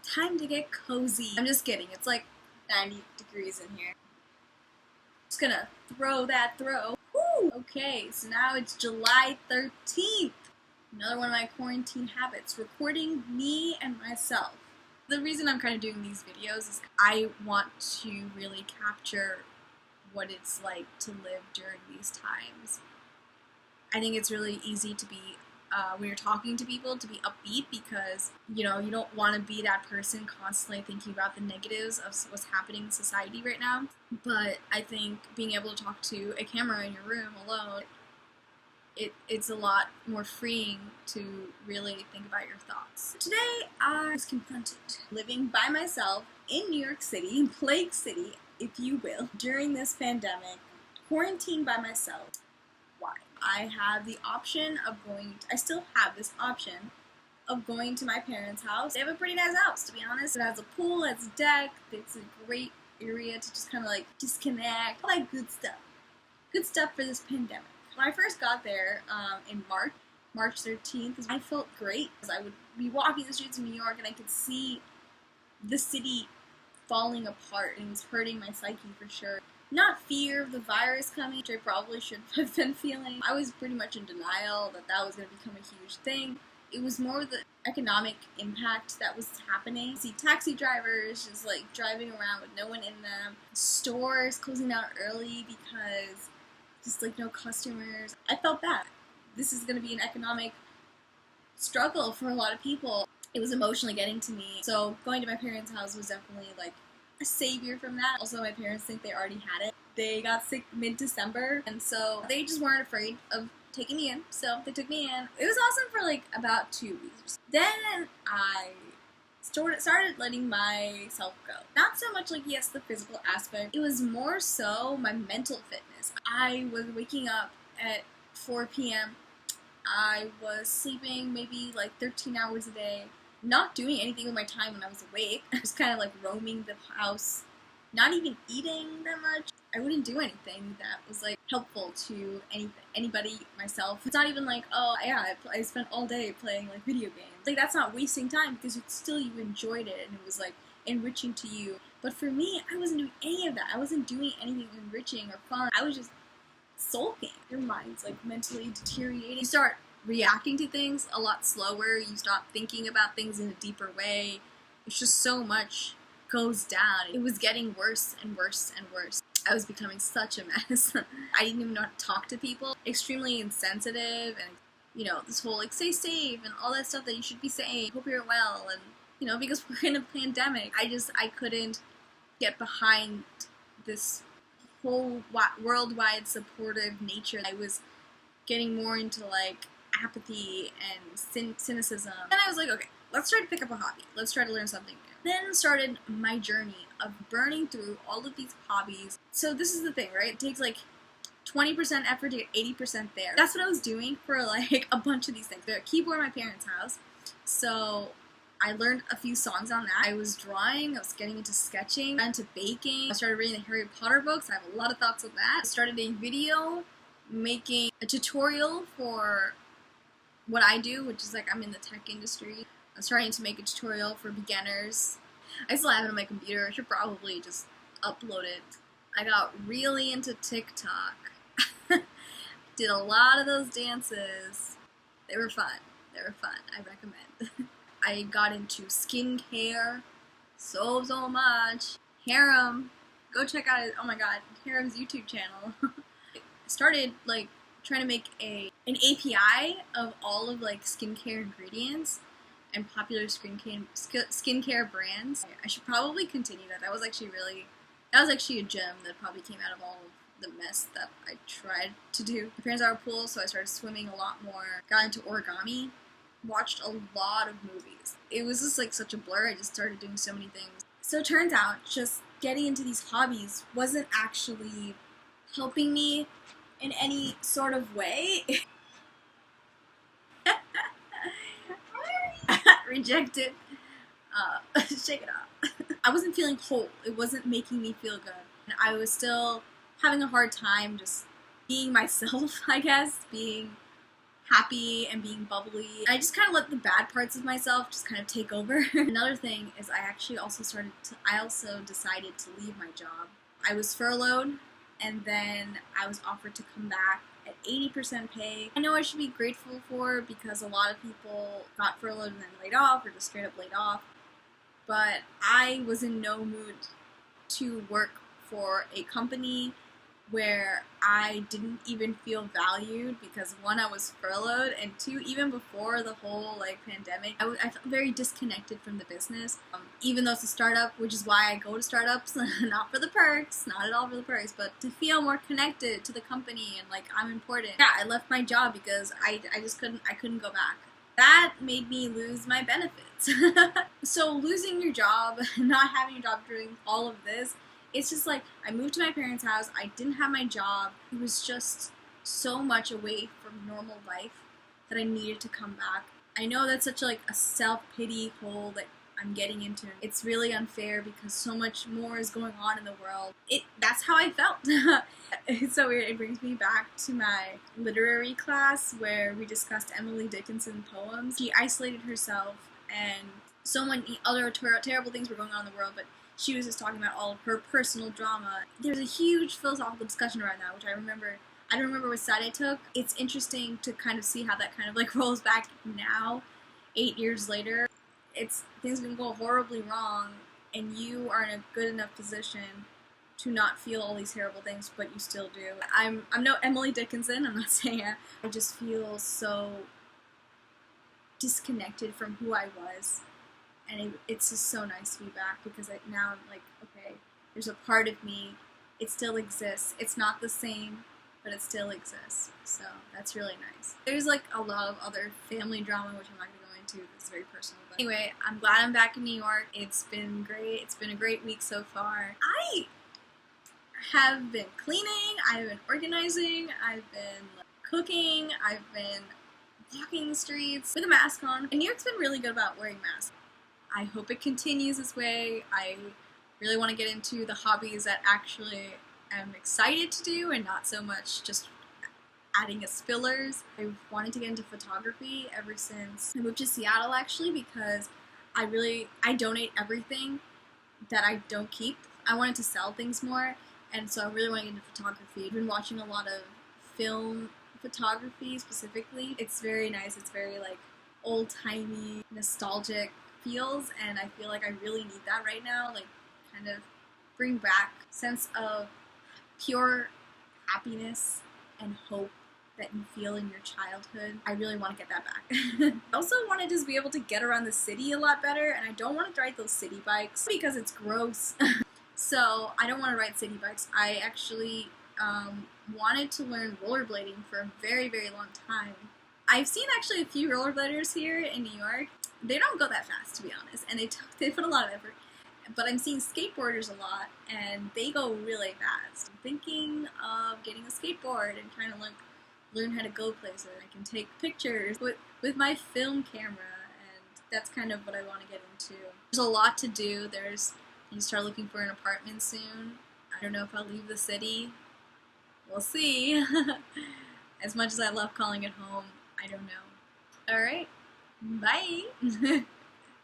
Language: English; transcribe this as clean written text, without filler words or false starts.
Time to get cozy. I'm just kidding. It's like 90 degrees in here. Just gonna throw that throw. Woo! Okay, so now it's July 13th. Another one of my quarantine habits, recording me and myself. The reason I'm kind of doing these videos is I want to really capture what it's like to live during these times. I think it's really easy to be, when you're talking to people, to be upbeat because, you don't want to be that person constantly thinking about the negatives of what's happening in society right now. But I think being able to talk to a camera in your room alone, it's a lot more freeing to really think about your thoughts. Today, I was confronted living by myself in New York City, Plague City, if you will, during this pandemic, quarantined by myself. Why? I have the option of I still have this option of going to my parents' house. They have a pretty nice house, to be honest. It has a pool, it has a deck, it's a great area to just kind of like disconnect, all that good stuff. Good stuff for this pandemic. When I first got there in March 13th, I felt great because I would be walking the streets of New York and I could see the city falling apart, and it was hurting my psyche for sure. Not fear of the virus coming, which I probably should have been feeling. I was pretty much in denial that was going to become a huge thing. It was more the economic impact that was happening. See taxi drivers just like driving around with no one in them. Stores closing down early because just like no customers. I felt bad. This is going to be an economic struggle for a lot of people. It was emotionally getting to me. So going to my parents' house was definitely like a savior from that. Also, my parents think they already had it. They got sick mid-December, and so they just weren't afraid of taking me in. So they took me in. It was awesome for like about 2 weeks. Then I started letting myself go. Not so much like, yes, the physical aspect. It was more so my mental fitness. I was waking up at 4 p.m. I was sleeping maybe like 13 hours a day. Not doing anything with my time when I was awake. I was kind of like roaming the house. Not even eating that much. I wouldn't do anything that was like helpful to anybody, myself. It's not even like, oh yeah, I spent all day playing like video games. Like that's not wasting time because you enjoyed it and it was like enriching to you. But for me, I wasn't doing any of that. I wasn't doing anything enriching or fun. I was just sulking. Your mind's like mentally deteriorating. You start reacting to things a lot slower. You stop thinking about things in a deeper way. It's just so much goes down. It was getting worse and worse and worse. I was becoming such a mess. I didn't even know how to talk to people. Extremely insensitive, and this whole like stay safe and all that stuff that you should be saying. Hope you're well, and because we're in a pandemic, I couldn't get behind this whole worldwide supportive nature. I was getting more into like apathy and cynicism. And I was like, okay, let's try to pick up a hobby. Let's try to learn something new. Then started my journey of burning through all of these hobbies. So this is the thing, right? It takes like 20% effort to get 80% there. That's what I was doing for like a bunch of these things. There's a keyboard in my parents' house. So I learned a few songs on that. I was drawing, I was getting into sketching, got into baking. I started reading the Harry Potter books. I have a lot of thoughts on that. I started a video, making a tutorial for what I do, which is like I'm in the tech industry. I'm starting to make a tutorial for beginners. I still have it on my computer. I should probably just upload it. I got really into TikTok. Did a lot of those dances. They were fun. I recommend. I got into skincare so much. Harem. Go check out oh my god, Harem's YouTube channel. Started like trying to make an API of all of like skincare ingredients and popular skincare brands. I should probably continue that. That was actually a gem that probably came out of all of the mess that I tried to do. My parents are a pool, so I started swimming a lot more. Got into origami. Watched a lot of movies. It was just like such a blur. I just started doing so many things. So it turns out just getting into these hobbies wasn't actually helping me in any sort of way. Rejected. Shake it off. I wasn't feeling whole. It wasn't making me feel good. And I was still having a hard time just being myself, I guess. Being happy and being bubbly. I just kind of let the bad parts of myself just kind of take over. Another thing is I also decided to leave my job. I was furloughed, and then I was offered to come back at 80% pay. I know I should be grateful for, because a lot of people got furloughed and then laid off, or just straight up laid off. But I was in no mood to work for a company where I didn't even feel valued, because one, I was furloughed, and two, even before the whole pandemic, I felt very disconnected from the business. Even though it's a startup, which is why I go to startups, not for the perks, not at all for the perks, but to feel more connected to the company and I'm important. Yeah, I left my job because I couldn't go back. That made me lose my benefits. So losing your job, not having a job during all of this, it's just I moved to my parents' house, I didn't have my job, it was just so much away from normal life that I needed to come back. I know that's such a self-pity hole that I'm getting into. It's really unfair because so much more is going on in the world. That's how I felt. It's so weird. It brings me back to my literary class where we discussed Emily Dickinson poems. She isolated herself, and so many other terrible things were going on in the world, but she was just talking about all of her personal drama. There's a huge philosophical discussion around that, which I don't remember what side I took. It's interesting to kind of see how that kind of rolls back now, 8 years later. Things can go horribly wrong, and you are in a good enough position to not feel all these terrible things, but you still do. I'm no Emily Dickinson, I'm not saying that. I just feel so disconnected from who I was. And it's just so nice to be back, because now I'm okay, there's a part of me, it still exists. It's not the same, but it still exists. So that's really nice. There's a lot of other family drama, which I'm not going to go into. It's very personal. But anyway, I'm glad I'm back in New York. It's been great. It's been a great week so far. I have been cleaning, I've been organizing, I've been cooking, I've been walking the streets with a mask on. And New York's been really good about wearing masks. I hope it continues this way. I really want to get into the hobbies that actually I'm excited to do, and not so much just adding as fillers. I've wanted to get into photography ever since I moved to Seattle, actually, because I donate everything that I don't keep. I wanted to sell things more, and so I really want to get into photography. I've been watching a lot of film photography specifically. It's very nice. It's very old-timey, nostalgic feels, and I feel I really need that right now, kind of bring back sense of pure happiness and hope that you feel in your childhood. I really want to get that back. I also want to just be able to get around the city a lot better, and I don't want to ride those city bikes because it's gross. So I don't want to ride city bikes. I actually wanted to learn rollerblading for a very, very long time. I've seen actually a few rollerbladers here in New York. They don't go that fast, to be honest, and they put a lot of effort. But I'm seeing skateboarders a lot, and they go really fast. I'm thinking of getting a skateboard and trying to learn how to go places. I can take pictures with my film camera, and that's kind of what I want to get into. There's a lot to do. You start looking for an apartment soon. I don't know if I'll leave the city. We'll see. As much as I love calling it home, I don't know. Alright, bye!